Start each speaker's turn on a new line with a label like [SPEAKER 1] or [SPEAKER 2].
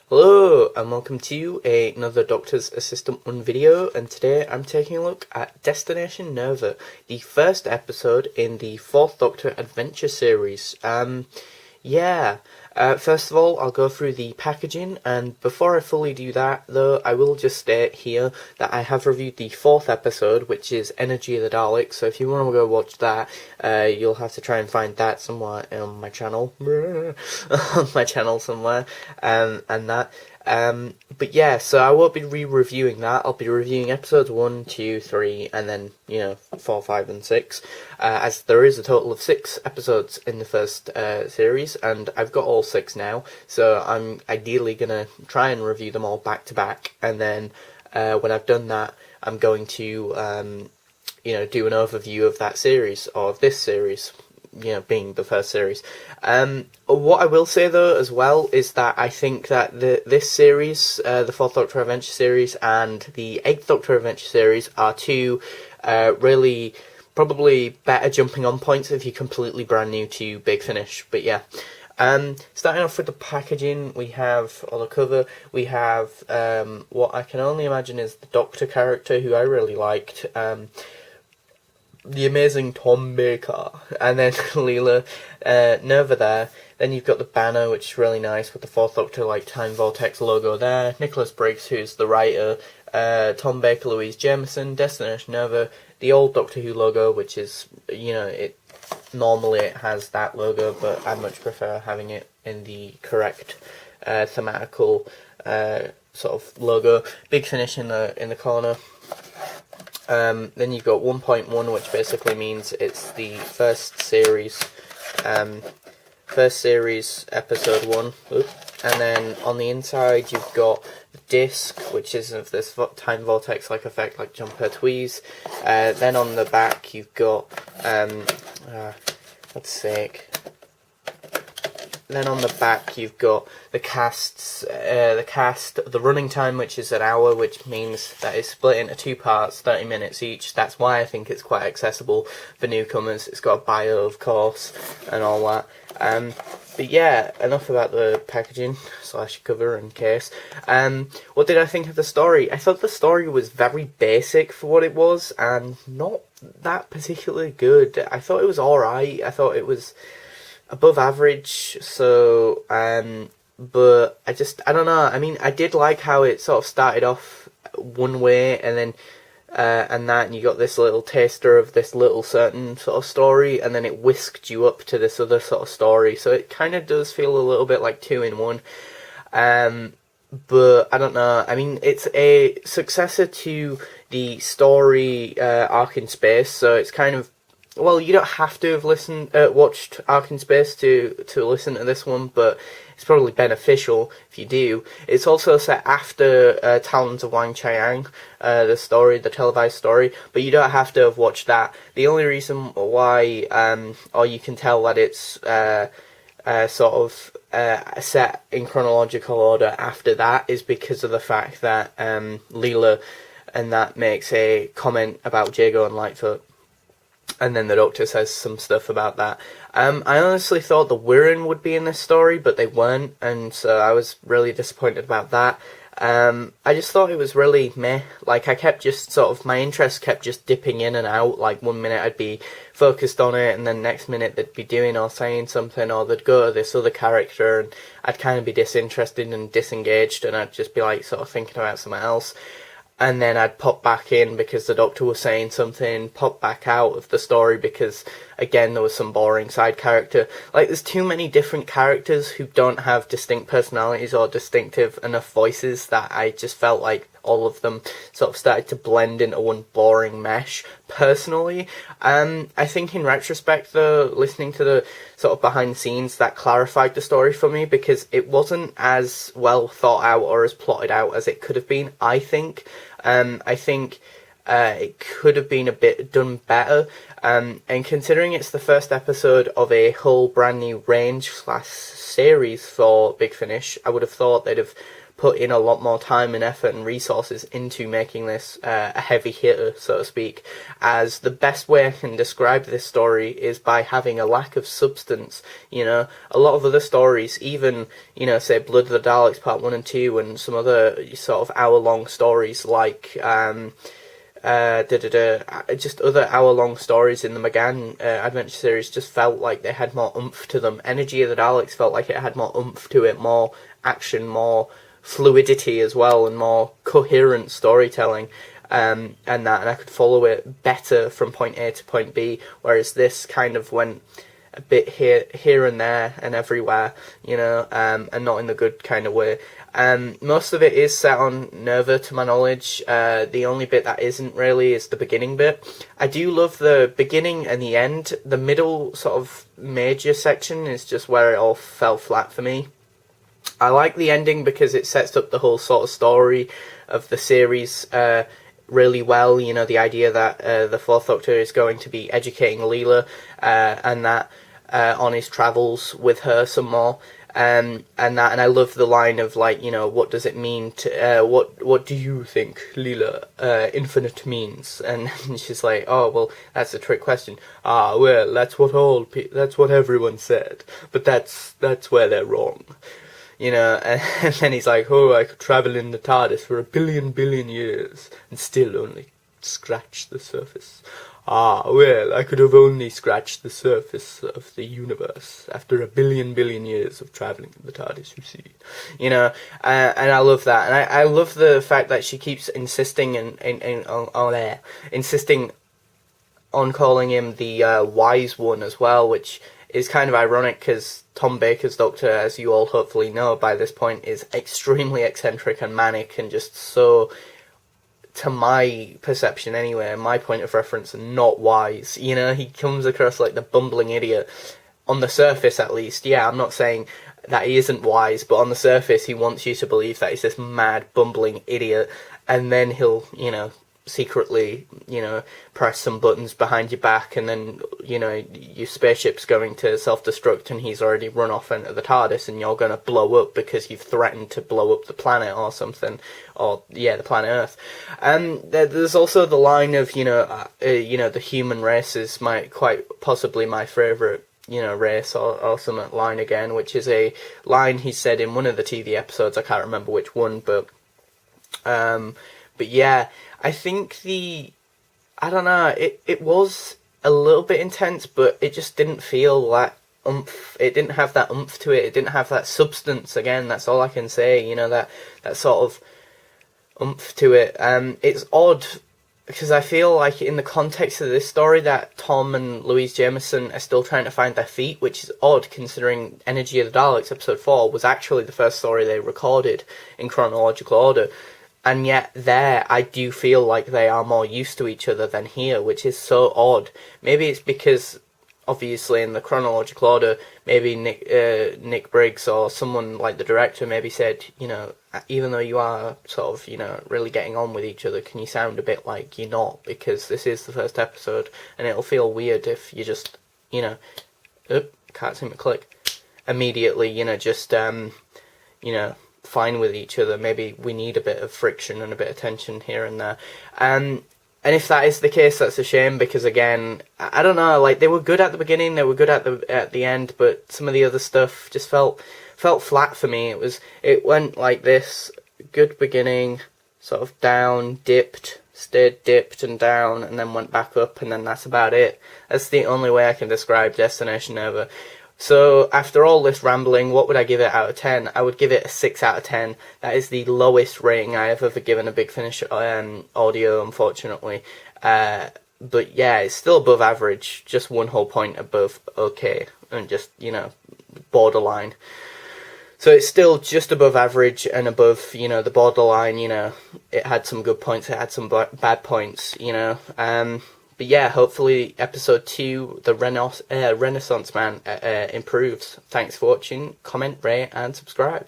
[SPEAKER 1] Hello and welcome to another Doctor's Assistant 1 video, and today I'm taking a look at Destination Nerva, the first episode in the 4th Doctor Adventure series. First of all I'll go through the packaging, and before I fully do that though, I will just state here that I have reviewed the 4th episode, which is Energy of the Daleks, so if you want to go watch that, you'll have to try and find that somewhere on my channel, on my channel somewhere, but yeah, so I won't be re-reviewing that. I'll be reviewing episodes 1, 2, 3, and then, 4, 5, and 6, as there is a total of 6 episodes in the first series, and I've got all 6 now, so I'm ideally going to try and review them all back to back, and then when I've done that, I'm going to, do an overview of that series, or of this series, being the first series. What I will say though as well is that I think that this series, the 4th Doctor Adventure series and the 8th Doctor Adventure series, are two really probably better jumping on points if you're completely brand new to Big Finish. But yeah, starting off with the packaging, we have, or the cover, we have what I can only imagine is the Doctor character, who I really liked, the amazing Tom Baker, and then Leela, Nerva there. Then you've got the banner, which is really nice, with the 4th Doctor Time Vortex logo there. Nicholas Briggs, who's the writer, Tom Baker, Louise Jameson, Destination Nerva, the old Doctor Who logo, which is, normally it has that logo, but I much prefer having it in the correct thematical sort of logo. Big Finish in the corner. Then you've got 1.1, which basically means it's the first series, episode 1. And then on the inside you've got the disc, which is of this time vortex-like effect, like John Pertwee's. Then on the back you've got, Then on the back you've got the the running time, which is an hour, which means that it's split into 2 parts, 30 minutes each. That's why I think it's quite accessible for newcomers. It's got a bio, of course, and all that. But yeah, enough about the packaging / cover and case. What did I think of the story? I thought the story was very basic for what it was, and not that particularly good. I thought it was alright. I thought it was above average, so, but I don't know, I mean, I did like how it sort of started off one way, and then, and you got this little taster of this little certain sort of story, and then it whisked you up to this other sort of story, so it kind of does feel a little bit like 2 in 1, but I don't know, I mean, it's a successor to the story, Ark in Space, so it's kind of, well, you don't have to have watched Ark in Space to listen to this one, but it's probably beneficial if you do. It's also set after Talons of Wang Chiang, the televised story, but you don't have to have watched that. The only reason why, or you can tell that it's set in chronological order after that, is because of the fact that Leela and that makes a comment about Jago and Lightfoot. And then the Doctor says some stuff about that. I honestly thought the Wirren would be in this story, but they weren't, and so I was really disappointed about that. I just thought it was really meh. Like, I kept just my interest kept just dipping in and out. Like, one minute I'd be focused on it, and then next minute they'd be doing or saying something, or they'd go to this other character, and I'd kind of be disinterested and disengaged, and I'd just be like sort of thinking about something else. And then I'd pop back in because the Doctor was saying something, pop back out of the story because, again, there was some boring side character. Like, there's too many different characters who don't have distinct personalities or distinctive enough voices that I just felt like all of them sort of started to blend into one boring mesh, personally. I think in retrospect, though, listening to the sort of behind the scenes, that clarified the story for me, because it wasn't as well thought out or as plotted out as it could have been, I think. I think it could have been a bit done better. And considering it's the first episode of a whole brand new range / series for Big Finish, I would have thought they'd have put in a lot more time and effort and resources into making this a heavy hitter, so to speak, as the best way I can describe this story is by having a lack of substance. You know, a lot of other stories, even, you know, say Blood of the Daleks Part 1 and 2 and some other sort of hour-long stories like just other hour-long stories in the McGann adventure series just felt like they had more oomph to them. Energy of the Daleks felt like it had more oomph to it, more action, more fluidity as well, and more coherent storytelling, and I could follow it better from point A to point B, whereas this kind of went a bit here and there and everywhere, you know, and not in the good kind of way. Most of it is set on Nerva, to my knowledge. The only bit that isn't really is the beginning bit. I do love the beginning and the end. The middle sort of major section is just where it all fell flat for me. I like the ending because it sets up the whole sort of story of the series really well. You know, the idea that the Fourth Doctor is going to be educating Leela and that on his travels with her some more. And I love the line of, like, you know, what does it mean to what do you think, Leela, infinite means? And she's like, oh well, that's a trick question. Ah, well, that's what everyone said, but that's where they're wrong. You know, and then he's like, oh, I could travel in the TARDIS for 1 billion years and still only scratch the surface. Ah, well, I could have only scratched the surface of the universe after 1 billion years of travelling in the TARDIS, you see. You know, and I love that. And I love the fact that she keeps insisting insisting on calling him the wise one as well, which is kind of ironic because Tom Baker's Doctor, as you all hopefully know by this point, is extremely eccentric and manic and just so, to my perception anyway, my point of reference, not wise. You know, he comes across like the bumbling idiot. On the surface, at least. Yeah, I'm not saying that he isn't wise, but on the surface he wants you to believe that he's this mad, bumbling idiot, and then he'll, you know, secretly, you know, press some buttons behind your back, and then, you know, your spaceship's going to self-destruct and he's already run off into the TARDIS and you're going to blow up because you've threatened to blow up the planet or something, or, yeah, the planet Earth. And there's also the line of, the human race is quite possibly my favourite, you know, race or some line again, which is a line he said in one of the TV episodes, I can't remember which one, but yeah, I think I don't know, it was a little bit intense, but it just didn't feel that oomph. It didn't have that oomph to it. It didn't have that substance. Again, that's all I can say. You know, that sort of oomph to it. It's odd because I feel like in the context of this story that Tom and Louise Jameson are still trying to find their feet, which is odd considering Energy of the Daleks episode 4 was actually the first story they recorded in chronological order. And yet there, I do feel like they are more used to each other than here, which is so odd. Maybe it's because, obviously, in the chronological order, maybe Nick Briggs or someone like the director maybe said, you know, even though you are sort of, you know, really getting on with each other, can you sound a bit like you're not? Because this is the first episode, and it'll feel weird if you just, you know, can't seem to click, immediately, you know, just, you know, fine with each other. Maybe we need a bit of friction and a bit of tension here and there. And if that is the case, that's a shame, because again, I don't know, like, they were good at the beginning, they were good at the end, but some of the other stuff just felt flat for me. It went like this: good beginning, sort of down, dipped, stayed dipped and down, and then went back up, and then that's about it. That's the only way I can describe Destination Nerva. So, after all this rambling, what would I give it out of 10? I would give it a 6 out of 10. That is the lowest rating I have ever given a Big Finish audio, unfortunately. But yeah, it's still above average, just one whole point above okay, and just, you know, borderline. So it's still just above average and above, you know, the borderline. You know, it had some good points, it had some bad points, you know. But yeah, hopefully episode 2, the Renaissance Man, improves. Thanks for watching. Comment, rate, and subscribe.